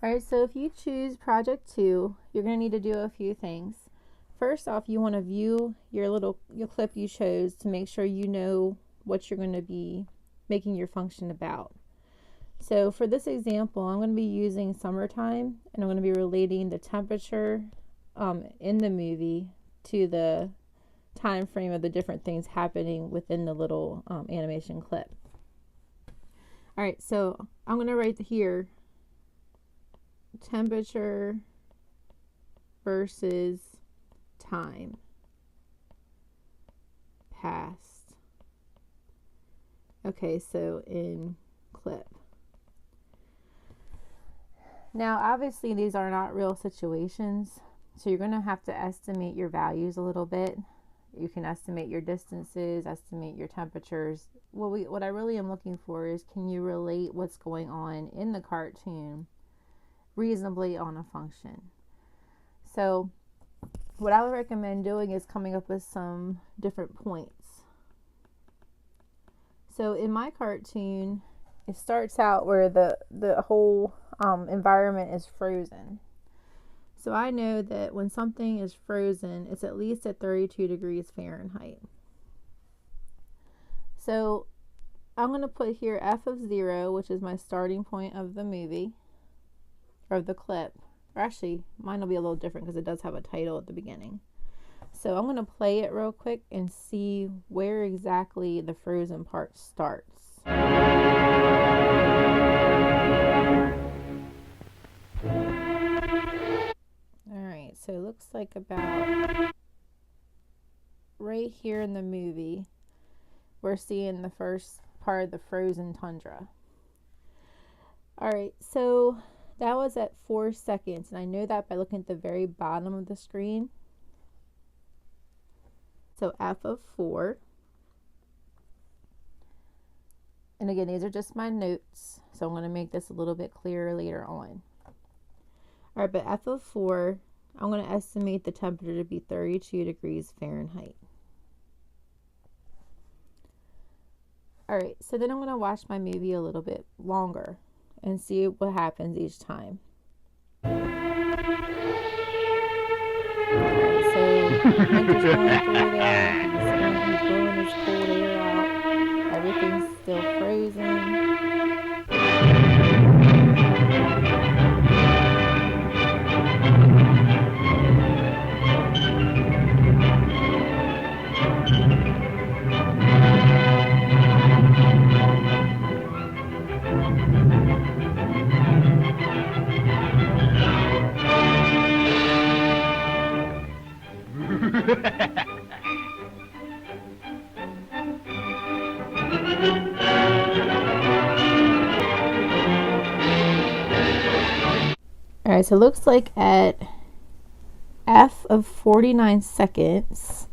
All right, so if you choose project 2, you're going to need to do a few things. First off, you want to view your clip you chose to make sure you know what you're going to be making your function about. So for this example, I'm going to be using summertime, and I'm going to be relating the temperature in the movie to the time frame of the different things happening within the little animation clip. All right, so I'm going to write here temperature versus time passed. Okay, so in clip. Now, obviously, these are not real situations, so you're going to have to estimate your values a little bit. You can estimate your distances, estimate your temperatures. What I really am looking for is, can you relate what's going on in the cartoon reasonably on a function? So what I would recommend doing is coming up with some different points. So in my cartoon, it starts out where the whole environment is frozen. So I know that when something is frozen, it's at least at 32 degrees Fahrenheit. So I'm going to put here f of 0, which is my starting point of the movie, or the clip. Or actually, mine will be a little different because it does have a title at the beginning. So I'm going to play it real quick and see where exactly the frozen part starts. Alright, so it looks like about right here in the movie, we're seeing the first part of the frozen tundra. Alright, so that was at 4 seconds, and I know that by looking at the very bottom of the screen. So f of 4. And again, these are just my notes, so I'm going to make this a little bit clearer later on. Alright, but f of 4, I'm going to estimate the temperature to be 32 degrees Fahrenheit. Alright, so then I'm going to watch my movie a little bit longer and see what happens each time. Alright, so Hunter's going through there, he's blowing his cold air out, everything's still frozen. Alright, so it looks like at f of 49 seconds,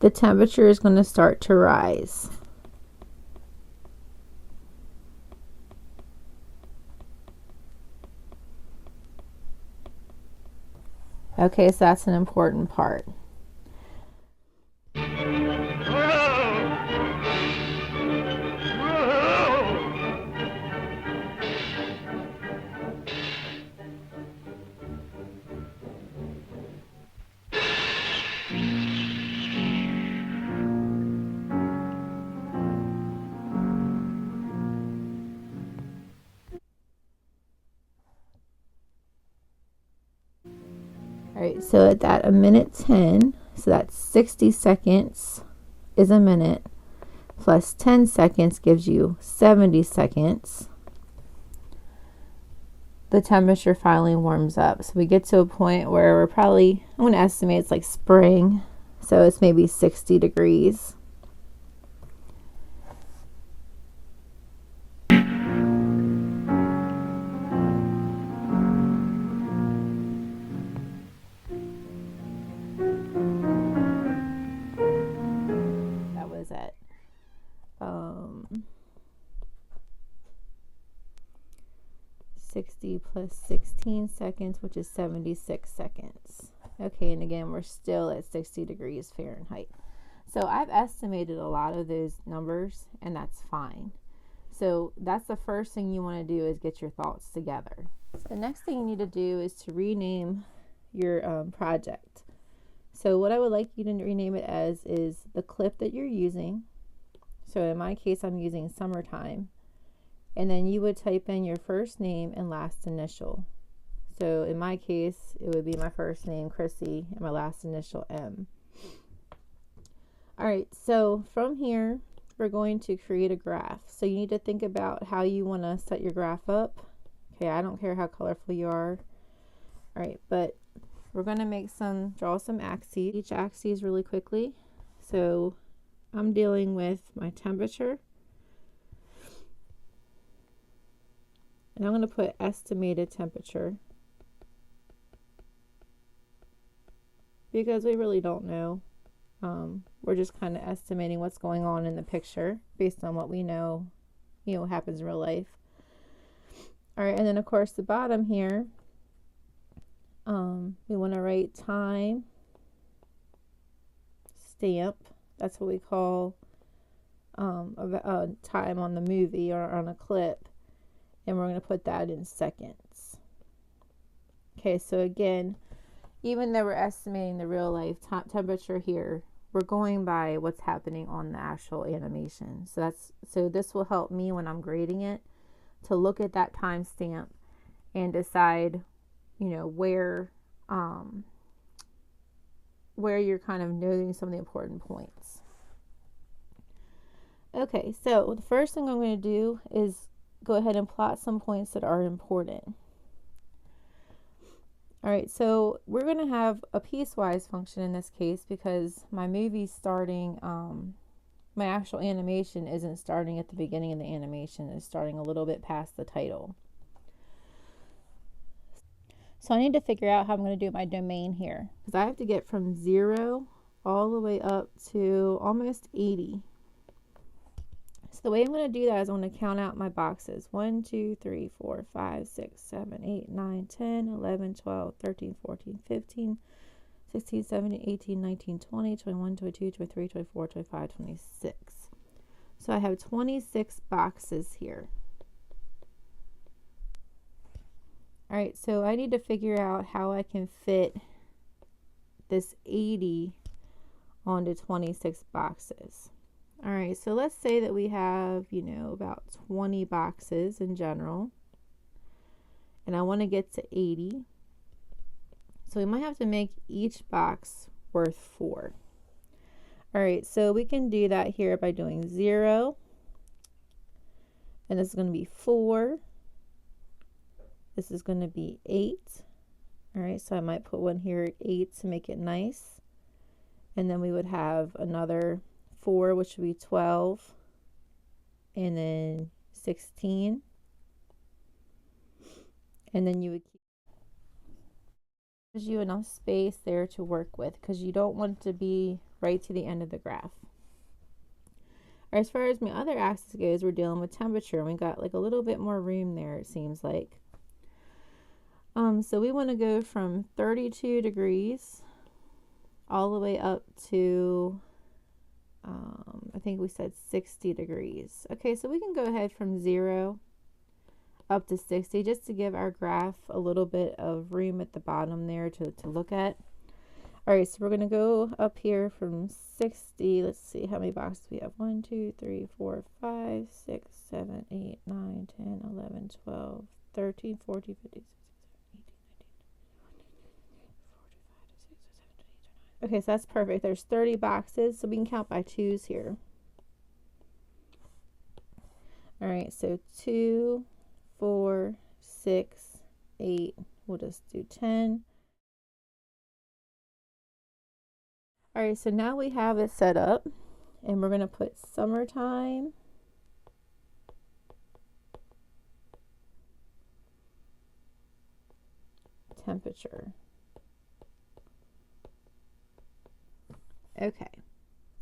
the temperature is going to start to rise. Okay, so that's an important part. Alright, so at that a minute 10, so that's 60 seconds is a minute, plus 10 seconds gives you 70 seconds. The temperature finally warms up. So we get to a point where we're probably, I'm going to estimate it's like spring, so it's maybe 60 degrees. That was at 60 plus 16 seconds, which is 76 seconds. Okay, and again, we're still at 60 degrees Fahrenheit. So I've estimated a lot of those numbers, and that's fine. So that's the first thing you want to do, is get your thoughts together. The next thing you need to do is to rename your project. So what I would like you to rename it as is the clip that you're using. So in my case, I'm using Summertime. And then you would type in your first name and last initial. So in my case, it would be my first name, Chrissy, and my last initial, M. All right, so from here, we're going to create a graph. So you need to think about how you want to set your graph up. Okay, I don't care how colorful you are. All right, but we're going to draw some axes, each axis really quickly. So I'm dealing with my temperature. And I'm going to put estimated temperature, because we really don't know. We're just kind of estimating what's going on in the picture based on what we know, happens in real life. All right, and then of course the bottom here, we want to write time stamp. That's what we call a time on the movie or on a clip, and we're going to put that in seconds. Okay, so again, even though we're estimating the real life temperature here, we're going by what's happening on the actual animation. So this will help me when I'm grading it to look at that timestamp and decide, where you're kind of noting some of the important points. Okay, so the first thing I'm going to do is go ahead and plot some points that are important. All right, so we're going to have a piecewise function in this case, because my movie's starting, my actual animation isn't starting at the beginning of the animation. It's starting a little bit past the title. So I need to figure out how I'm going to do my domain here, because I have to get from 0 all the way up to almost 80. So the way I'm going to do that is I'm going to count out my boxes. 1, 2, 3, 4, 5, 6, 7, 8, 9, 10, 11, 12, 13, 14, 15, 16, 17, 18, 19, 20, 21, 22, 23, 24, 25, 26. So I have 26 boxes here. All right, so I need to figure out how I can fit this 80 onto 26 boxes. All right, so let's say that we have, about 20 boxes in general, and I want to get to 80. So we might have to make each box worth 4. All right, so we can do that here by doing 0, and this is going to be 4. This is going to be 8. All right, so I might put one here at 8 to make it nice. And then we would have another 4, which would be 12, and then 16. And then you would keep, gives you enough space there to work with, because you don't want it to be right to the end of the graph. As far as my other axis goes, we're dealing with temperature, and we got like a little bit more room there, it seems like. So we want to go from 32 degrees all the way up to, I think we said 60 degrees. Okay, so we can go ahead from 0 up to 60 just to give our graph a little bit of room at the bottom there to look at. All right, so we're going to go up here from 60. Let's see how many boxes we have. 1, 2, 3, 4, 5, 6, 7, 8, 9, 10, 11, 12, 13, 14, 15, 16, 17, 18, 19, 20. Okay, so that's perfect. There's 30 boxes, so we can count by 2s here. All right, so 2, 4, 6, 8. We'll just do 10. All right, so now we have it set up, and we're going to put summertime. Temperature. Okay.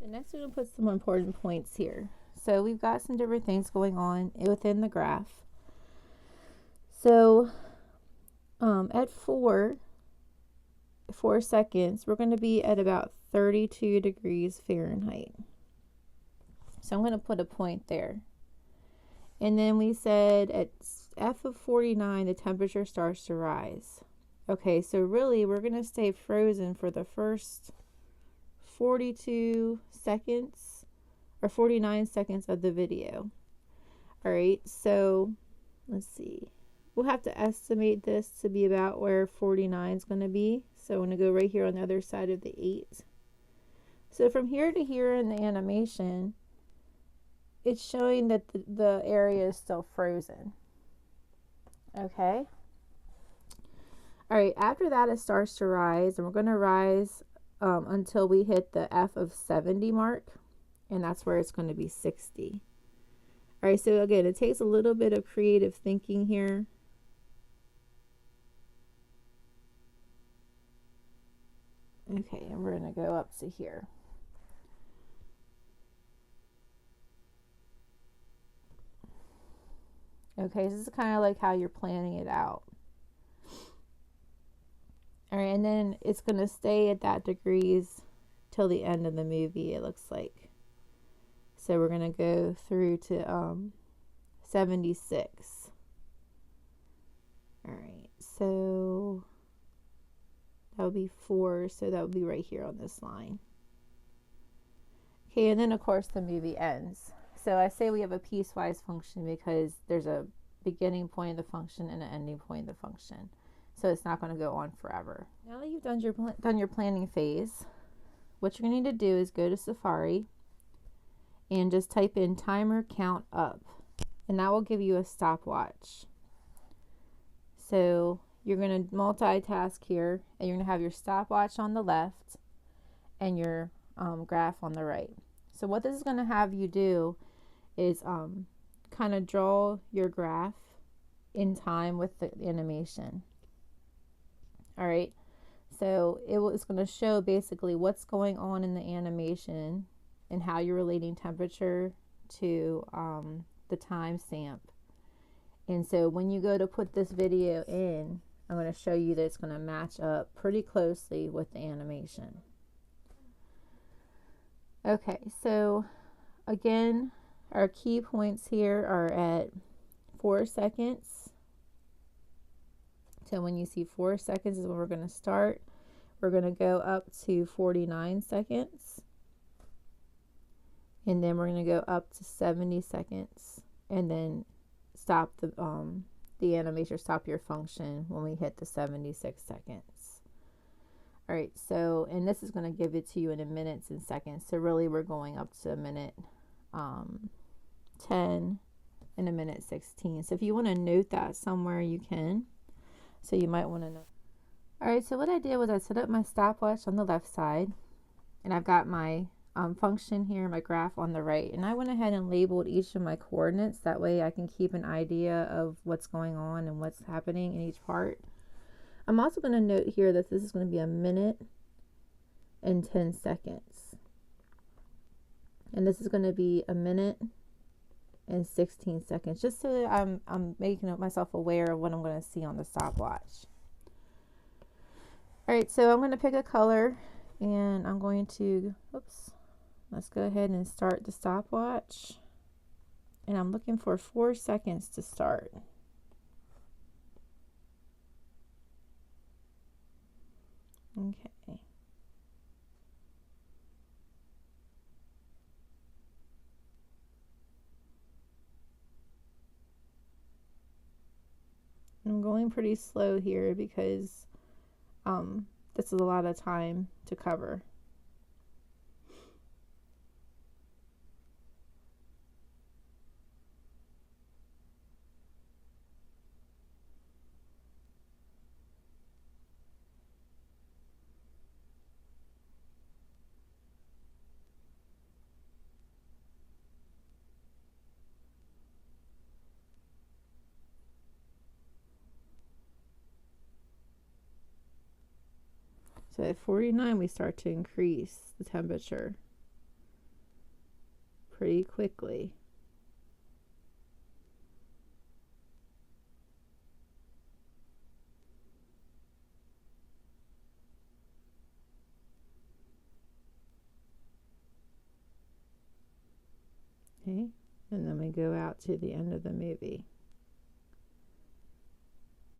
So next we're going to put some important points here. So we've got some different things going on within the graph. So at 4 seconds, we're going to be at about 32 degrees Fahrenheit. So I'm going to put a point there. And then we said at F of 49, the temperature starts to rise. Okay, so really we're going to stay frozen for the first 42 seconds or 49 seconds of the video. All right, so let's see. We'll have to estimate this to be about where 49 is going to be. So I'm going to go right here on the other side of the 8. So from here to here in the animation, it's showing that the area is still frozen. Okay. All right, after that it starts to rise, and we're going to rise until we hit the F of 70 mark, and that's where it's going to be 60. All right, so again, it takes a little bit of creative thinking here. Okay, and we're going to go up to here. Okay, so this is kind of like how you're planning it out. All right, and then it's going to stay at that degrees till the end of the movie, it looks like. So we're going to go through to 76. All right, so that would be 4, so that would be right here on this line. Okay, and then of course the movie ends. So I say we have a piecewise function because there's a beginning point of the function and an ending point of the function. So it's not going to go on forever. Now that you've done your planning phase, what you're going to need to do is go to Safari and just type in timer count up, and that will give you a stopwatch. So you're going to multitask here, and you're going to have your stopwatch on the left and your graph on the right. So what this is going to have you do is kind of draw your graph in time with the animation. All right, so it's going to show basically what's going on in the animation and how you're relating temperature to the timestamp. And so when you go to put this video in, I'm going to show you that it's going to match up pretty closely with the animation. Okay, so again, our key points here are at 4 seconds. So when you see 4 seconds is when we're going to start. We're going to go up to 49 seconds. And then we're going to go up to 70 seconds. And then stop the animation, stop your function when we hit the 76 seconds. All right, so, and this is going to give it to you in minutes and seconds. So really we're going up to a minute 10 and a minute 16. So if you want to note that somewhere, you can. So you might want to know. All right, so what I did was I set up my stopwatch on the left side, and I've got my function here, my graph on the right, and I went ahead and labeled each of my coordinates. That way I can keep an idea of what's going on and what's happening in each part. I'm also going to note here that this is going to be a minute and 10 seconds. And this is going to be a minute and 16 seconds, just so that I'm making myself aware of what I'm going to see on the stopwatch. All right, so I'm going to pick a color, and I'm going to, let's go ahead and start the stopwatch. And I'm looking for 4 seconds to start. Okay. I'm going pretty slow here because this is a lot of time to cover. So at 49, we start to increase the temperature pretty quickly. Okay, And then we go out to the end of the movie.